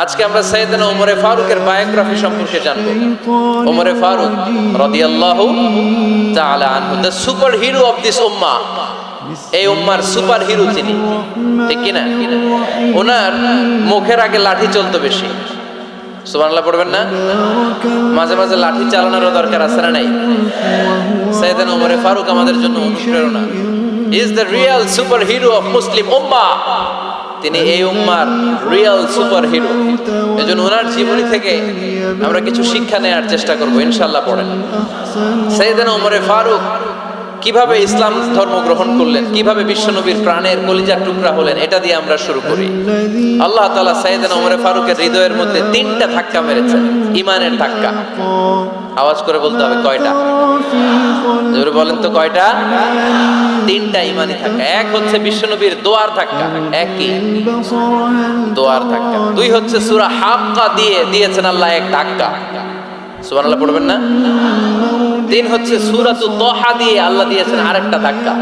আজকে আমরা সাইয়েদনা ওমরে ফারুকের বায়োগ্রাফি সম্পর্কে জানব। ওমরে ফারুক রাদিয়াল্লাহু তাআলা আনহু, the super hero of this উম্মাহ। এই উম্মার সুপার হিরো তিনি, ঠিক কি না? ওনার মুখের আগে লাঠি চলতো বেশি। সুবহানাল্লাহ পড়বেন না? মাঝে মাঝে লাঠি চালানোরও দরকার আছে না নাই? সাইয়েদনা ওমরে ফারুক আমাদের জন্য অনুপ্রেরণা। Is the real super hero of Muslim উম্মাহ। তিনি এই উম্মার রিয়েল সুপার হিরো। এজন্য ওনার জীবনী থেকে আমরা কিছু শিক্ষা নেওয়ার চেষ্টা করব ইনশাআল্লাহ। পড়েন সাইয়েদনা ওমরে ফারুক কিভাবে ইসলাম ধর্ম গ্রহণ করলেন, কিভাবে বিশ্বনবীর প্রাণের কলিজার টুকরা হলেন, এটা দিয়ে আমরা শুরু করি। আল্লাহ তাআলা সাইয়েদনা ওমরে ফারুকের হৃদয়ের মধ্যে 3টা ধাক্কা মেরেছেন, ঈমানের ধাক্কা। আওয়াজ করে বলতে হবে কয়টা? জোরে বলেন তো কয়টা? 3টা ঈমানি ধাক্কা। এক হচ্ছে বিশ্বনবীর দোয়ার ধাক্কা, একই দোয়ার ধাক্কা। 2 হচ্ছে সূরা হাক্কা দিয়ে দিয়েছেন আল্লাহ এক ধাক্কা, সুবহানাল্লাহ পড়বেন না? 3 হচ্ছে সূরাতুত তাহা দিয়ে আল্লাহ দিয়েছেন আরেকটা ধাক্কা।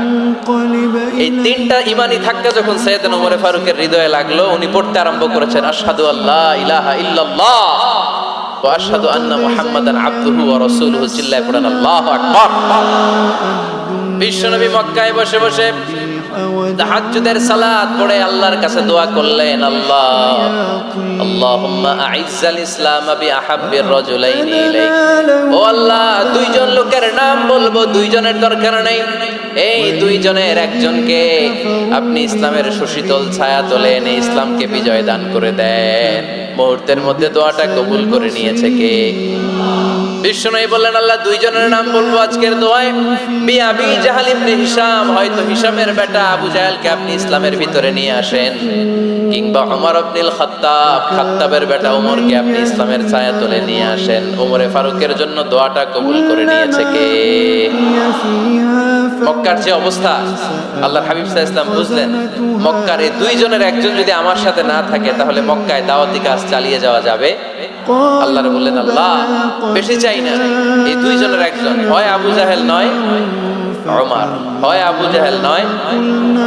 এই 3টা ঈমানি ধাক্কা যখন সাইয়েদনা ওমর ফারুকের হৃদয়ে লাগলো, উনি পড়তে আরম্ভ করেছেন আশহাদু আল্লা ইলাহা ইল্লাল্লাহ ওয়া আশহাদু আন্না মুহাম্মাদান আবদুহু ওয়া রাসূলুহু। চিল্লায়ে পড়েন আল্লাহু আকবার। বিশ্বনবী মক্কায় বসে বসে তাহাজ্জুদের সালাত পড়ে আল্লাহর কাছে দোয়া করলেন, আল্লাহুম্মা আইজ্জাল ইসলাম বিআহাব্বির রাজুলাইনি ইলাইক। ও আল্লাহ, 2 জন লোকের নাম বলবো, 2 জনের দরকার নেই। এই 2 জনের একজনকে আপনি ইসলামের সুশীতল ছায়া তলে এনে ইসলামকে বিজয় দান করে দেন। মুহূর্তের মধ্যে দোয়াটা কবুল করে নিয়েছে কে? বিশ্বনবী বললেন, আল্লাহ 2 জনের নাম বলবো আজকের দোয়ায়। আবি জাহল ইবনে হিশাম, হয়তো হিশামের বেটা আবু জাহেলকে আপনি ইসলামের ভিতরে নিয়ে আসেন, কিংবা ওমর ইবনুল খাত্তাব, খাত্তাবের বেটা ওমরকে আপনি ইসলামের ছায়া তলে নিয়ে আসেন। ওমরে ফারুকের জন্য দোয়াটা কবুল করে নিয়েছে কে? মক্কার যে অবস্থা, আল্লাহর হাবিব সাল্লাল্লাহু আলাইহি ওয়াসাল্লাম বুঝলেন মক্কার এই 2 জনের একজন যদি আমার সাথে না থাকে তাহলে মক্কায় দাওয়াতি কাজ চালিয়ে যাওয়া যাবে। আল্লাহর বললেন, আল্লাহ বেশি চাই না, এই 2 জনের একজন, হয় আবু জাহেল নয় ওমর, হয় আবু জাহেল নয়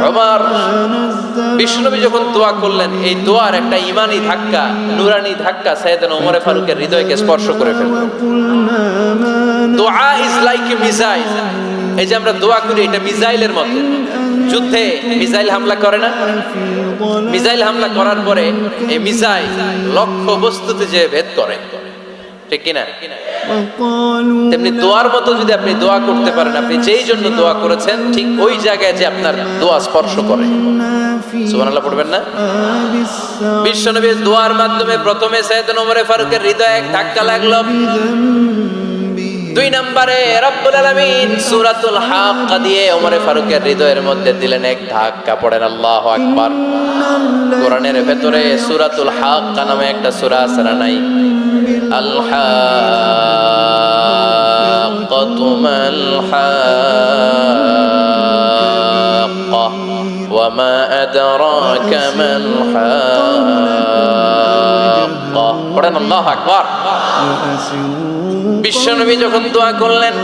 ওমর। বিশ্বনবী যখন দোয়া করলেন, এই দোয়ার একটা ঈমানি ধাক্কা, নূরানি ধাক্কা সাইয়েদনা ওমর ফারুকের হৃদয়কে স্পর্শ করে ফেলল। দোয়া ইজ লাইক এ মিসাইল। এই যে আমরা দোয়া করি, এটা মিসাইলের মতো। যুদ্ধে মিসাইল হামলা করে না? মিসাইল হামলা করার পরে এই মিসাইল লক্ষ্য বস্তুতে যে ভেদ করে, ঠিক কিনা? তেমনি দোয়ার মতো যদি আপনি দোয়া করতে পারেন, আপনি যেই জন্য দোয়া করেছেন ঠিক ওই জায়গায় যে আপনার দোয়া স্পর্শ করে। সুবহানাল্লাহ পড়বেন না? বিশ্বনবীর দোয়ার মাধ্যমে প্রথমে সাইয়েদনা ওমর ফারুকের হৃদয়ে এক ধাক্কা লাগলো। 2 নম্বরে রব্বুল আলামিন সূরাতুল হাক্কা দিয়ে ওমর ফারুকের হৃদয়ের মধ্যে দিলেন এক ধাক্কা। পড়েন আল্লাহু আকবার। কোরআনের ভেতরে সূরাতুল হাক্কা নামে একটা সূরা আছে না নাই? আল হাক্কাতু মাল হাক্কা ওয়া মা আদরাকা মাল হাক্কা। পড়েন আল্লাহু আকবার। বিশ্বনবী যখন দোয়া করলেন,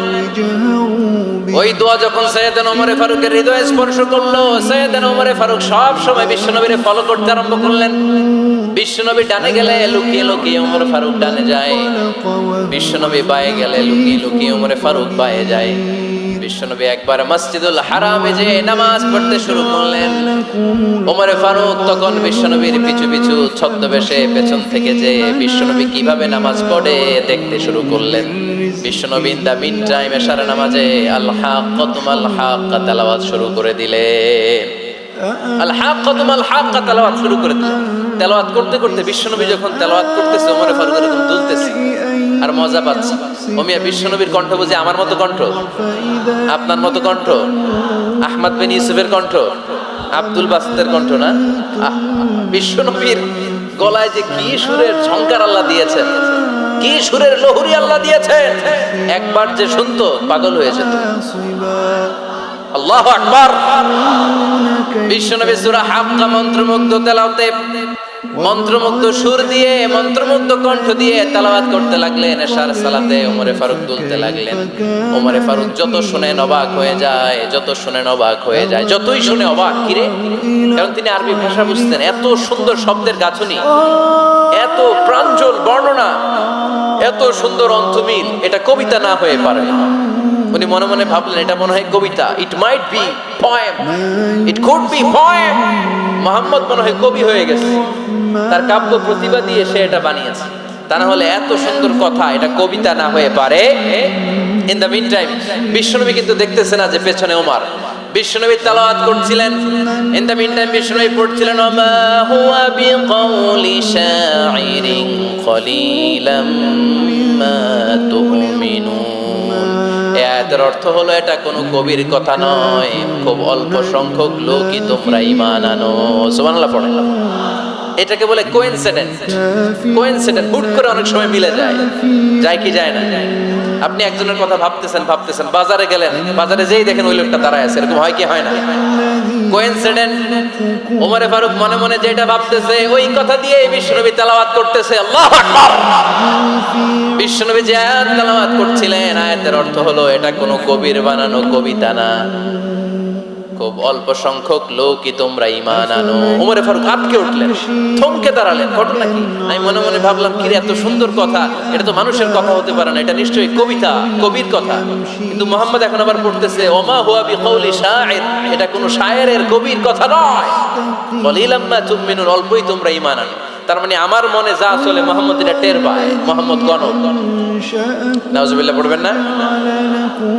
ওই দোয়া যখন সাইয়েদনা ওমর ফারুকের হৃদয়ে স্পর্শ করলো, সাইয়েদনা ওমর ফারুক সব সময় বিশ্বনবীরে ফলো করতে আরম্ভ করলেন। বিশ্বনবী ডানে গেলে লুকিয়ে লুকিয়ে ওমর ফারুক ডানে যায়, বিশ্বনবী বায়ে গেলে লুকিয়ে লুকিয়ে ওমর ফারুক বায়ে যায়। বিশ্বনবী একবার মসজিদুল হারামে যে নামাজ পড়তে শুরু করলেন, ওমর ফারুক তখন বিশ্বনবীর পিছু পিছু ছদ্মবেশে পেছন থেকে যে বিশ্বনবী কিভাবে নামাজ পড়ে দেখতে শুরু করলেন। বিশ্বনবী ইন দা মিন টাইম এশার নামাজে আল হাক্কাতু মাল হাক্কা তেলাওয়াত শুরু করে দিলেন। আল হাক্কাতু মাল হাক্কা তেলাওয়াত শুরু করে দিলেন। তেলাওয়াত করতে করতে বিশ্বনবী যখন তেলাওয়াত করতেছে, ওমর ফারুক এরকম দুলতেছে আর মজা পাচ্ছে। ওমিয়া বিশ্বনবীর কণ্ঠ বুঝি আমার মতো কণ্ঠ, আপনার মতো কণ্ঠ, আহমদ বিন ইউসুফের কণ্ঠ, আব্দুল বাসিতের কণ্ঠ না? বিশ্বনবীর গলায় যে কি সুরের ঝংকার আল্লাহ দিয়েছেন, কি সুরের লহরী আল্লাহ দিয়েছেন, একবার যে শুনতো পাগল হয়ে যেত। আল্লাহু আকবার। বিশ্বনবী সূরা হাক্কা মন্ত্রমুগ্ধ তেলাওয়াতে, মন্ত্রমুগ্ধ সুর দিয়ে, মন্ত্রমুগ্ধ কণ্ঠ দিয়ে তেলাওয়াত করতে লাগলেন। এশার সালাতে ওমর ফারুক দুলতে লাগলেন। ওমর ফারুক যত শুনেন অবাক হয়ে যায়, যত শুনেন অবাক হয়ে যায়, যতই শুনে অবাক। কিরে? কারণ তিনি আরবি ভাষা বুঝতেন। এত সুন্দর শব্দের গাঁথনি, এত প্রাঞ্জল বর্ণনা, এত সুন্দর অন্তমিল, এটা কবিতা না হয়ে পারে না। উনি মনে মনে ভাবলেন এটা মনে হয় কবিতা, it might be poem, it could be poem. Muhammad মনে হয় কবি হয়ে গেছে, তার কাব্য প্রতিভা দিয়ে সে এটা বানিয়েছে। তা না হলে এত সুন্দর কথা, এটা কবিতা না হয়ে পারে। ইন দ্য মিন টাইম বিশ্বনবী কিন্তু দেখতেছে না যে পেছনে ওমর। বিশ্বনবী তেলাওয়াত করছিলেন, ইন দ্য মিন টাইম বিশ্বনবী পড়ছিলেন ওমা হুয়া বিকাউলি শাইরিন কলিলাম মা তুমিনুন। এর অর্থ হলো এটা কোনো কবির কথা নয়, খুব অল্প সংখ্যক লোকই তোমরা ঈমান আনো। সুবহানাল্লাহ পড়েন। এটাকে বলে কোইন্সিডেন্ট। কোইন্সিডেন্ট হুট করে অনেক সময় মিলে যায়, যায় কি যায় না? আপনি একজনের কথা ভাবতেছেন, বাজারে গেলেন, বাজারে যেই দেখেন ওই লোকটা দাঁড়ায় আছে, এরকম হয় কি হয় না? কোইন্সিডেন্ট। ওমরে ফারুক মনে মনে যেটা ভাবতেছে ওই কথা দিয়ে বিশ্বনবী তেলাওয়াত করতেছে, আল্লাহু আকবার। বিশ্বনবী যে আয়াত তেলাওয়াত করছিলেন, আয়াতের অর্থ হলো এটা কোনো কবির বানানো কবিতা না, খুব অল্প সংখ্যক লোকই তোমরা ঈমান আনো। ওমরে ফারুক আটকে উঠলেন, থমকে দাঁড়ালেন। ঘটনা কি? আমি মনে মনে ভাবলাম কি রে, এত সুন্দর কথা, এটা তো মানুষের কথা হতে পারে না, এটা নিশ্চয়ই কবিতা, কবির কথা। কিন্তু মুহাম্মদ এখন আবার পড়তেছে ওমা হুয়া বিকাউলি শাইর, এটা কোনো শায়েরের কবির কথা নয়। কলিলাম মা তুমিনুন, অল্পই তোমরা ঈমান আনো। তার মানে আমার মনে যা চলে মুহাম্মদ এটা টের পায়। মুহাম্মদ গণক, নাউজুবিল্লাহ পড়বেন না?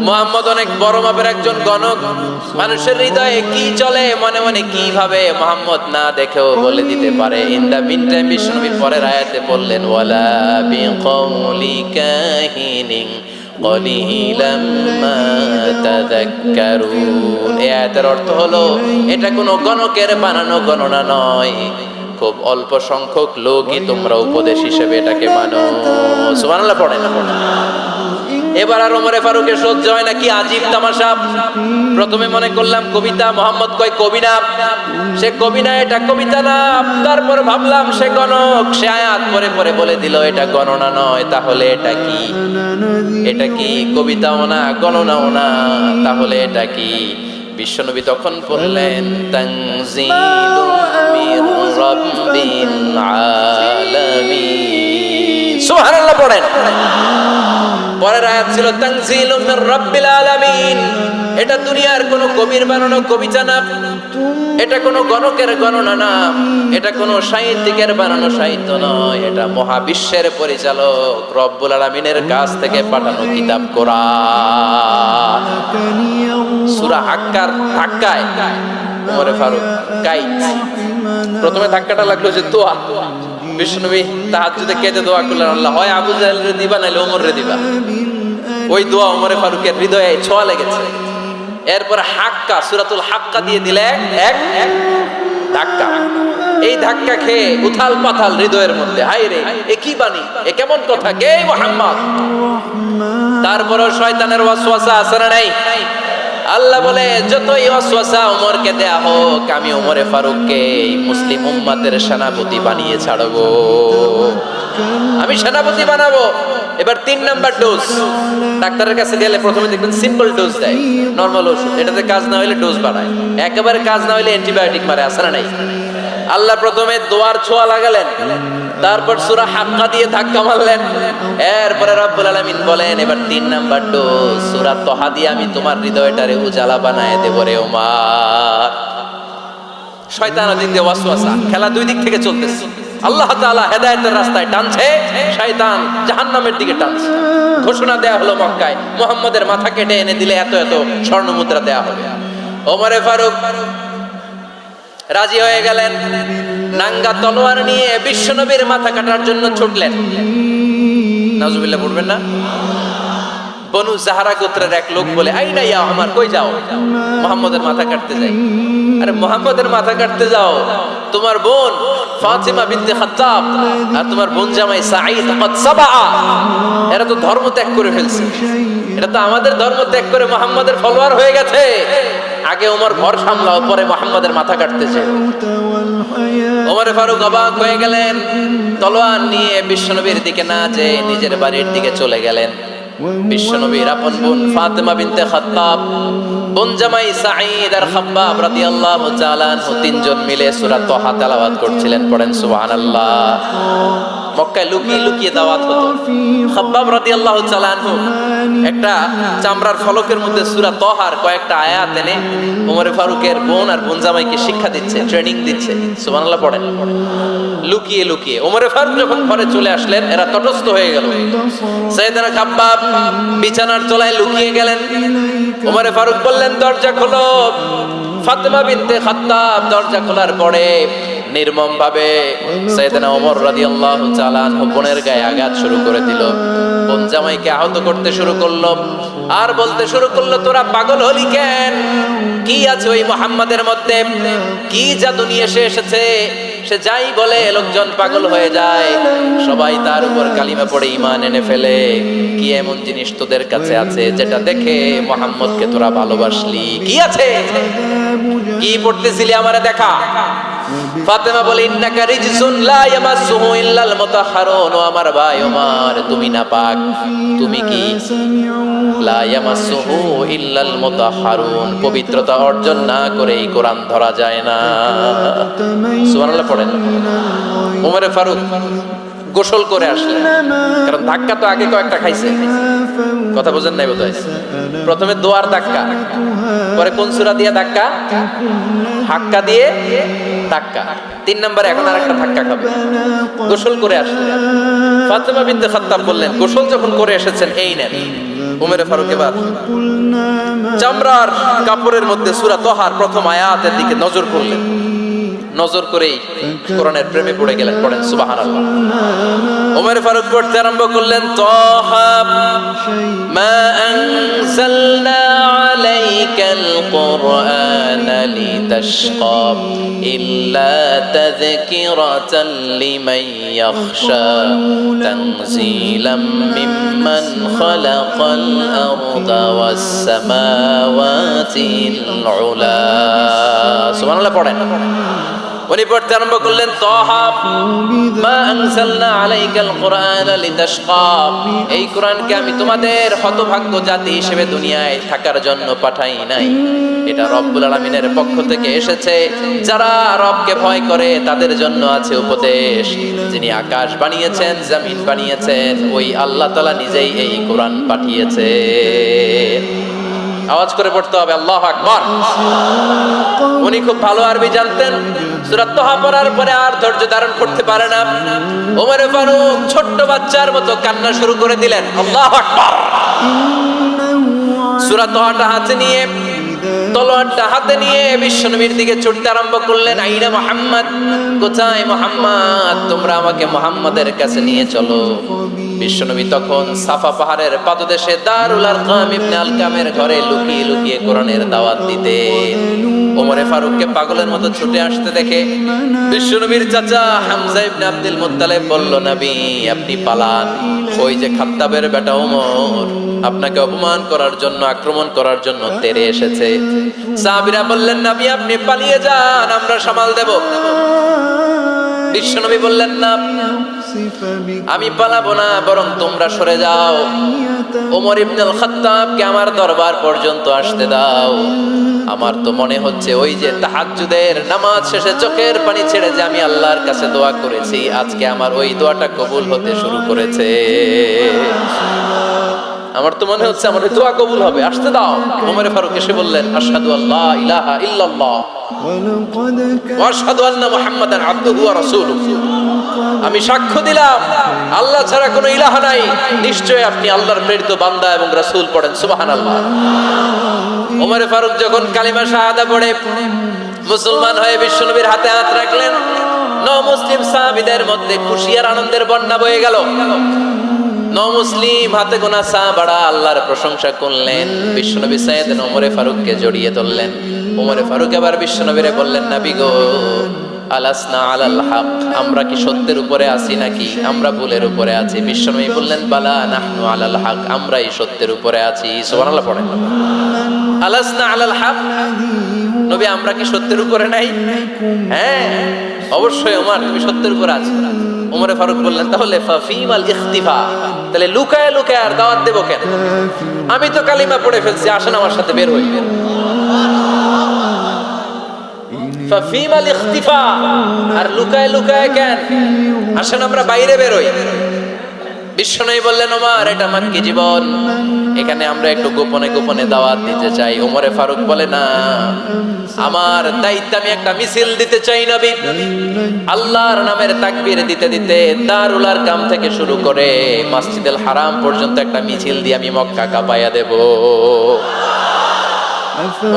মুহাম্মদ অনেক বড় মাপের একজন গণক। মানুষের হৃদয়ে কি চলে, মনে মনে কি ভাবে, মুহাম্মদ না দেখেও বলে দিতে পারে। ইন দা মিন টাইম বিশ্বনবী পরের আয়াতে বললেন ওয়ালা বিকাউলি কাহিনিন কলিলাম মা তাযাক্কারুন। এই আয়াতের অর্থ হলো এটা কোনো গণকের বানানো গণনা নয়, খুব অল্প সংখ্যক লোকই তোমরা উপদেশ হিসেবে এটাকে মানো। সুবহানাল্লাহ পড়েন। এবার আর ওমরে ফারুকের সহ্য হয় না, কি আজীব তামাশা। প্রথমে মনে করলাম কবিতা, মুহাম্মদ কয় কবি না, সে কবি না, এটা কবিতা না। তারপর ভাবলাম সে গণক, সে আয়াত পরে পরে বলে দিল এটা গণনা নয়, তাহলে এটা কি? এটা কি কবিতাও না, গণনাও না, তাহলে এটা কি? বিশ্বনবী তখন বললেন তানজিলুম মির রাব্বিল আলামিন। সুবহানাল্লাহ পড়েন। পরের আয়াত ছিল তানজিলুম মির রাব্বিল আলামিন। এটা দুনিয়ার কোনো কবির বানানো কবিতা না, এটা কোনো গণকের গণনা না, এটা কোনো সাহিত্যিকের বানানো সাহিত্য নয়, এটা মহাবিশ্বের পরিচালক রব্বুল আলামিনের কাছ থেকে পাঠানো কিতাব কোরআন। সূরা হাক্কার ধাক্কায় ওমরে ফারুক কাইত। প্রথমে ধাক্কাটা লাগলো যে দোয়া। বিশ্বনবী তাহাজ্জুদে কেঁদে দোয়া করলেন, আল্লাহ হয় আবু জাহেলের দিবা নাইলে ওমরে দিবা। ওই দোয়া ওমরে ফারুকের হৃদয়ে ছোঁয়া লেগেছে। এরপর হাক্কা, সূরাতুল হাক্কা দিয়ে দিলে এক ধাক্কা। এই ধাক্কা খেয়ে উথাল পাথাল হৃদয়ের মধ্যে, হায় রে এ কি বাণী, এ কেমন কথা, কে মুহাম্মদ? তারপরও শয়তানের ওয়াসওয়াসা আছে না নাই? আল্লাহ বলে যতই ওয়াসওয়াসা ওমরকে দেয়া হোক, আমি ওমরে ফারুককে মুসলিম উম্মতের সেনাপতি বানিয়ে ছাড়বো, আমি সেনাপতি বানাবো। এবার 3 নাম্বার ডোজ। ডাক্তারের কাছে গেলে প্রথমে দেখবেন সিম্পল ডোজ দেয়, নরমাল ওষুধ, এটাতে কাজ না হইলে ডোজ বাড়ায়, একেবারে কাজ না হইলে অ্যান্টিবায়োটিক মারে, আছে না নাই? আল্লাহ প্রথমে দোয়ার ছোঁয়া লাগালেন, তারপর সূরা হাক্কা দিয়ে ধাক্কা মারলেন, এরপরে রব্বুল আলামিন বলেন এবার 3 নাম্বার ডোজ সূরা তহা দিয়ে আমি তোমার হৃদয়টারে উজালা বানায় দেব রে ওমর। শয়তান ওদিক দিয়ে ওয়াসওয়াসা, খেলা দুই দিক থেকে চলতেছে। আল্লাহ তাআলা হেদায়েতের রাস্তায় টানছে, শয়তান জাহান্নামের দিকে টানছে। ঘোষণা দেয়া হলো মক্কায়, মুহাম্মদের মাথা কেটে এনে দিলে এত এত স্বর্ণ মুদ্রা দেয়া হবে। ওমরে ফারুক রাজি হয়ে গেলেন, নাঙ্গা তলোয়ার নিয়ে বিশ্বনবীর মাথা কাটার জন্য ছুটলেন। নাউজুবিল্লাহ পড়বেন না? বনু জাহরা গোত্রের এক লোক বলে, আইনা ইয়া আমার, কই যাও? মুহাম্মদের মাথা কাটতে যাই। আরে মুহাম্মদের মাথা কাটতে যাও, তোমার বোন ফাতিমা বিনতে খাত্তাব আর তোমার বোন জামাই সাঈদ কদ সাবা, এরা তো ধর্ম ত্যাগ করে ফেলছে, এটা তো আমাদের ধর্ম ত্যাগ করে মুহাম্মদের ফলোয়ার হয়ে গেছে। আগে ওমর ঘর সামলাও, পরে মুহাম্মদের মাথা কাটতেছে। ওমর ফারুক অবাক হয়ে গেলেন, তলোয়ার নিয়ে বিশ্বনবীর দিকে না যেয়ে নিজের বাড়ির দিকে চলে গেলেন। বিশ্বনবীর আপন বোন ফাতিমা বিনতে খাত্তাব, বোন জামাই সাঈদ আর খাব্বাব রাদিয়াল্লাহু তাআলা আনহু, তিনজন মিলে সূরা তহা তেলাওয়াত করছিলেন। পড়েন সুবহানাল্লাহ। মক্কায় লুকিয়ে লুকিয়ে দাওয়াত হতো। খাব্বাব রাদিয়াল্লাহু তাআলা আনহু একটা চামড়ার ফলকের মধ্যে সূরা তাহার কয়েকটা আয়াত এনে ওমর ফারুকের বোন আর বোন জামাইকে শিক্ষা দিচ্ছে, ট্রেনিং দিচ্ছে। সুবহানাল্লাহ পড়েন। লুকিয়ে লুকিয়ে ওমর ফারুক যখন ঘরে চলে আসলেন, এরা তটস্থ হয়ে গেল। সাইয়েদনা খাব্বাব বিছানার তলায় লুকিয়ে গেলেন। ওমর ফারুক বললেন, দরজা খোলো। ফাতেমা বিনতে খাত্তাব দরজা খোলার পরে নির্মম ভাবে সাইয়েদনা ওমর রাদিয়াল্লাহু তাআলা আনহু বোনের গায়ে আঘাত শুরু করে দিল। বোন জামাইকে আহত করতে শুরু করলো আর বলতে শুরু করলো, তোরা পাগল হলি কেন? কি আছে ওই মুহাম্মাদের মধ্যে? কি জাদু নিয়ে এসেছে? সে যাই বলে লোকজন পাগল হয়ে যায়, সবাই তার উপর কালিমা পড়ে ঈমান এনে ফেলে। কি এমন জিনিস তোদের কাছে আছে যেটা দেখে মুহাম্মদকে তোরা ভালোবাসলি? কি আছে? কি পড়তেছিলি আমারে দেখা। ফাতেমা বলে, ইন্নাকা রিজসুন লা ইয়ামাসসুহু ইল্লাল মুতাহহারুন। ও আমার ভাই ওমর, তুমি নাপাক। তুমি কি? লা ইয়ামাসসুহু ইল্লাল মুতাহহারুন, পবিত্রতা অর্জন না করে এই কোরআন ধরা যায় না। সুবহানাল্লাহ পড়েন। ওমর ফারুক গোসল করে আসলেন, কারণ ধাক্কা তো আগে কয়েকটা খাইছে। কথা বোঝেন নাই বোধহয়। প্রথমে দোয়ার ধাক্কা, পরে কোন সূরা দিয়ে ধাক্কা? হাক্কা দিয়ে ধাক্কা। 3 নম্বরে এখন আরেকটা ধাক্কা খাবে। গোসল করে আসলেন। ফাতেমা বিনতে খাত্তাব বললেন, গোসল যখন করে এসেছেন, এই নেন। ওমর ফারুক এবার চামড়ার কাপড়ের মধ্যে সূরা তাহার প্রথম আয়াতের দিকে নজর করলেন। নজর করেই কোরআনের প্রেমে পড়ে গেলেন। পড়েন সুবহানাল্লাহ। ওমর ফারুক পড়তে আরম্ভ করলেন, তাহা মা আনজালনা আলাইকাল কুরআনা লিতাশকা ইল্লা তাযকিরাতাল লিমান ইয়াখশা তানজিলাম মিম্মান খালাকাল আরদা ওয়াস সামাওয়াতিল উলা। সুবহানাল্লাহ পড়েন। উনি পড়তে আরম্ভ করলেন, তাহা মা আনজালনা আলাইকাল কুরআনা লিতাশকা, এই কোরআনকে আমি তোমাদের হতভাগ্য জাতি হিসেবে দুনিয়ায় থাকার জন্য পাঠাই নাই। এটা রব্বুল আলামিনের পক্ষ থেকে এসেছে। যারা রবকে ভয় করে তাদের জন্য আছে উপদেশ। যিনি আকাশ বানিয়েছেন, জমিন বানিয়েছেন, ওই আল্লাহ তাআলা নিজেই এই কোরআন পাঠিয়েছেন। আওয়াজ করে পড়তে হবে, আল্লাহু আকবার। উনি খুব ভালো আরবি জানতেন। সূরা তাহা পড়ার পরে আর ধৈর্য ধারণ করতে পারে না। ওমর ফারুক ছোট্ট বাচ্চার মতো কান্না শুরু করে দিলেন। আল্লাহু আকবার। সূরা তাহাটা হাতে নিয়ে, তলোয়ারটা হাতে নিয়ে বিশ্বনবীর দিকে ছুটতে আরম্ভ করলেন। আইনা মুহাম্মদ, কোথায় মুহাম্মদ? তোমরা আমাকে মুহাম্মাদের কাছে নিয়ে চলো। বিশ্বনবী তখন সাফা পাহাড়ের পাদদেশে দারুল আরকাম ইবনে আলকামের ঘরে লুকিয়ে লুকিয়ে কোরআনের দাওয়াত দিতেন। ওমরে ফারুককে পাগলের মতো ছুটে আসতে দেখে বিশ্বনবীর চাচা হামজা ইবনে আব্দুল মুত্তালিব বলল, নবী আপনি পালান। ওই যে খাত্তাবের বেটা ওমর আপনাকে অপমান করার জন্য, আক্রমণ করার জন্য তেড়ে এসেছে। সাহাবীরা বললেন, নবী আপনি পালিয়ে যান, আমরা সামাল দেব। বিশ্বনবী বললেন, না আমি পালাবো না, বরং তোমরা সরে যাও। ওমর ইবনুল খাত্তাবকে আমার দরবার পর্যন্ত আসতে দাও। আমার তো মনে হচ্ছে ওই যে তাহাজ্জুদের নামাজ শেষে চোখের পানি ছেড়ে যে আমি আল্লাহর কাছে দোয়া করেছি, আজকে আমার ওই দোয়াটা কবুল হতে শুরু করেছে। আমার তো মনে হচ্ছে আমার দোয়া কবুল হবে, আসতে দাও। ওমর ফারুক এসে বললেন, আশহাদু আল্লা ইলাহা ইল্লাল্লাহ ওয়া আশহাদু আন্না মুহাম্মাদান আবদুহু ওয়া রাসূলুহু। আমি সাক্ষ্য দিলাম আল্লাহ ছাড়া কোনো ইলাহ নাই, নিশ্চয়ই আপনি আল্লাহর প্রেরিত বান্দা এবং রাসূল। পড়েন সুবহানাল্লাহ। ওমর ফারুক যখন কালিমা শাহাদা পড়ে মুসলমান হয়ে বিশ্বনবীর হাতে হাত রাখলেন, নও-মুসলিম সাহাবীদের মধ্যে খুশি আর আনন্দের বন্যা বয়ে গেল। নও-মুসলিম হাতে গোনা সাহাবারা আল্লাহর প্রশংসা করলেন। বিশ্বনবী সাইয়েদনা ওমর ফারুককে জড়িয়ে ধরলেন। ওমর ফারুক আবার বিশ্বনবীরে বললেন, নবী গো, আলাসনা আলাল হক, আমরা কি সত্যের উপরে আছি নাকি আমরা ভুলের উপরে আছি? বিশ্বনবী বললেন, বালা নাহনু আলাল হক, আমরাই সত্যের উপরে আছি। সুবহানাল্লাহ পড়েন। আলাসনা আলাল হক, নবী আমরা কি সত্যের উপরে নাই? হ্যাঁ অবশ্যই ওমর, তুমি সত্যের উপরে আছো। ওমর ফারুক বললেন, তাহলে ফাফিমাল ইখতিফা, তাহলে লুকায় লুকায় আর দাওয়াত দেব কেন? আমি তো কালিমা পড়ে ফেলছি, আসেন আমার সাথে বের হই। ফাফিমাল ইখতিফা, আর লুকায় লুকায় কেন? আসেন আমরা বাইরে বেরোই। বিশ্বনবী বললেন, ওমর এটা মাক্কি জীবন, এখানে আমরা একটু গোপনে গোপনে দাওয়াত দিতে চাই। ওমরে ফারুক বলে, না, আমার দায়িত্ব, আমি একটা মিছিল দিতে চাই নবী। আল্লাহর নামের তাকবীর দিতে দিতে দারুল আরকাম থেকে শুরু করে মসজিদুল হারাম পর্যন্ত একটা মিছিল দিয়ে আমি মক্কা কাঁপাইয়া দেব।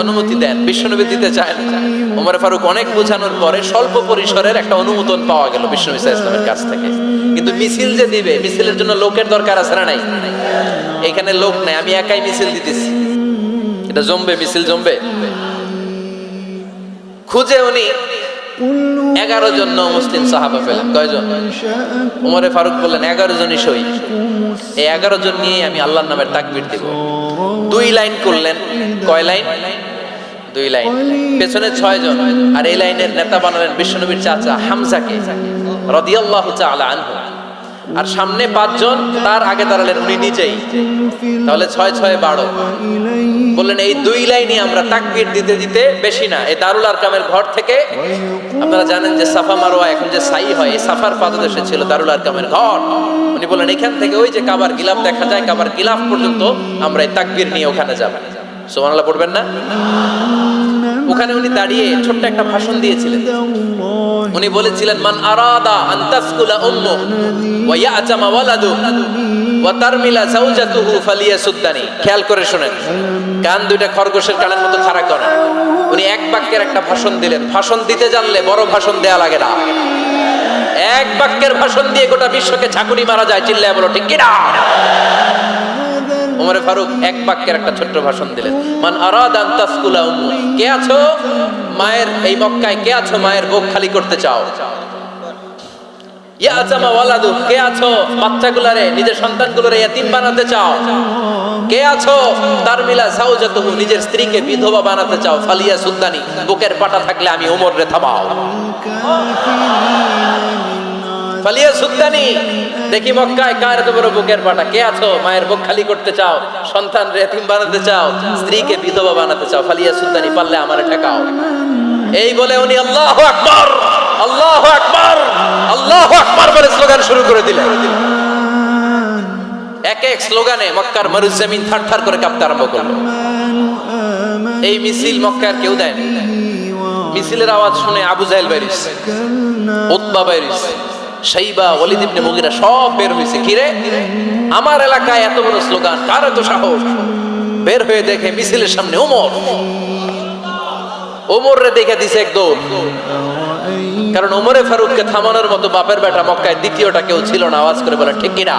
অনুমতি দেন। বিশ্বনবী দিতে চায় না। ওমর ফারুক অনেক বোঝানোর পরে স্বল্প পরিসরের একটা অনুমোদন পাওয়া গেল বিশ্বনবী সাল্লাল্লাহু আলাইহি ওয়াসাল্লামের কাছ থেকে। কিন্তু মিছিল যে দিবে, মিছিলের জন্য লোকের দরকার আছে না নাই? এখানে লোক নাই, আমি একাই মিছিল দিতেছি। এটা জমবে, মিছিল জমবে। খুঁজে উনি 11 জন মুসলিম সাহাবা পেলেন। কয়জন? ওমরে ফারুক বললেন 11 জনই সই। এই 11 জন নিয়ে আমি আল্লাহর নামের তাকবীর দিব। 2 লাইন করলেন। কয় লাইন? 2 লাইন। পেছনে 6 জন, আর এই লাইনের নেতা বানালেন বিশ্বনবীর চাচা হামজাকে রাদিয়াল্লাহু তাআলা আনহু। আর সামনে 5 জন, তার আগে দাঁড়ালেন উনি নিজেই। তাহলে 6 6 12। বললেন এই 2 লাইনে আমরা তাকবীর দিতে দিতে, বেশি না, এই দারুল আরকামের ঘর থেকে, আপনারা জানেন যে সাফা মারওয়া এখন যে সাই হয়, এই সাফার পাদদেশে ছিল দারুল আরকামের ঘর। উনি বললেন এখান থেকে ওই যে কাবার গিলাফ দেখা যায়, কাবার গিলাফ পর্যন্ত আমরা এই তাকবীর নিয়ে ওখানে যাব। সুবহানাল্লাহ পড়বেন না? ওখানে উনি দাঁড়িয়ে ছোট্ট একটা ভাষণ দিয়েছিলেন। উনি বলেছিলেন, মান আরাদা আন তাসকুলা উম্মু ওয়া ইয়াতামা ওয়ালাদু ওয়া তারমিলা যাওজাতুহু ফালিয়াসুদ্দানি। খেয়াল করে শুনেন, কান দুইটা খরগোশের কানের মতো খাড়া করেন। উনি এক বাক্যের একটা ভাষণ দিলেন। ভাষণ দিতে জানলে বড় ভাষণ দেয়া লাগে না। এক বাক্যের ভাষণ দিয়ে গোটা বিশ্বকে ঝাঁকুনি মারা যায়। চিল্লায় বলো ঠিক কি না? ওমর ফারুক এক বাক্যের একটা ছোট্ট ভাষণ দিলেন। মান আরাদা আন তাসকুলা উম্মু, কে আছো মায়ের এই মক্কায়, কে আছো মায়ের বুক খালি করতে চাও? ইয়াতামা ওয়ালাদু, কে আছো বাচ্চাগুলারে, নিজের সন্তানগুলোরে ইয়াতিম বানাতে চাও? কে আছো তারমিলা যাওজাতুহু, নিজের স্ত্রীকে বিধবা বানাতে চাও? ফালিয়া সুদ্দানি, বুকের পাটা থাকলে আমি ওমর রে থামাও। ফালিয়া সুদ্দানি, দেখি মক্কায় কার এত বড় বুকের পাটা। কে আছো মায়ের বুক খালি করতে চাও, সন্তান রে ইয়াতিম বানাতে চাও, স্ত্রীকে বিধবা বানাতে চাও? ফালিয়া সুদ্দানি, পারলে আমারে ঠেকাও। এই বলে উনি আল্লাহু আকবার, আল্লাহু আকবার, আল্লাহু আকবার বলে স্লোগান শুরু করে দিলেন। এক এক স্লোগানে মক্কার মরুজমিন থারথার করে কাঁপতে আরম্ভ করলো। এই মিছিল মক্কার কেউ দেয়নি। মিছিলের আওয়াজ শুনে আবু জাহেল বাইরিস, উতবা বাইরিস, শাইবা, ওয়ালিদ ইবনে মুগিরা সব বের হয়েছে। কিরে, আমার এলাকায় এত বড় স্লোগান, কার এত সাহস? বের হয়ে দেখে মিছিলের সামনে ওমর। ওমর রে দেখে দিছে এক দৌড়। কারণ ওমরে ফারুককে থামানোর মতো বাপের বেটা মক্কায় দ্বিতীয়টা কেউ ছিল না। আওয়াজ করে বলে ঠিক কিনা?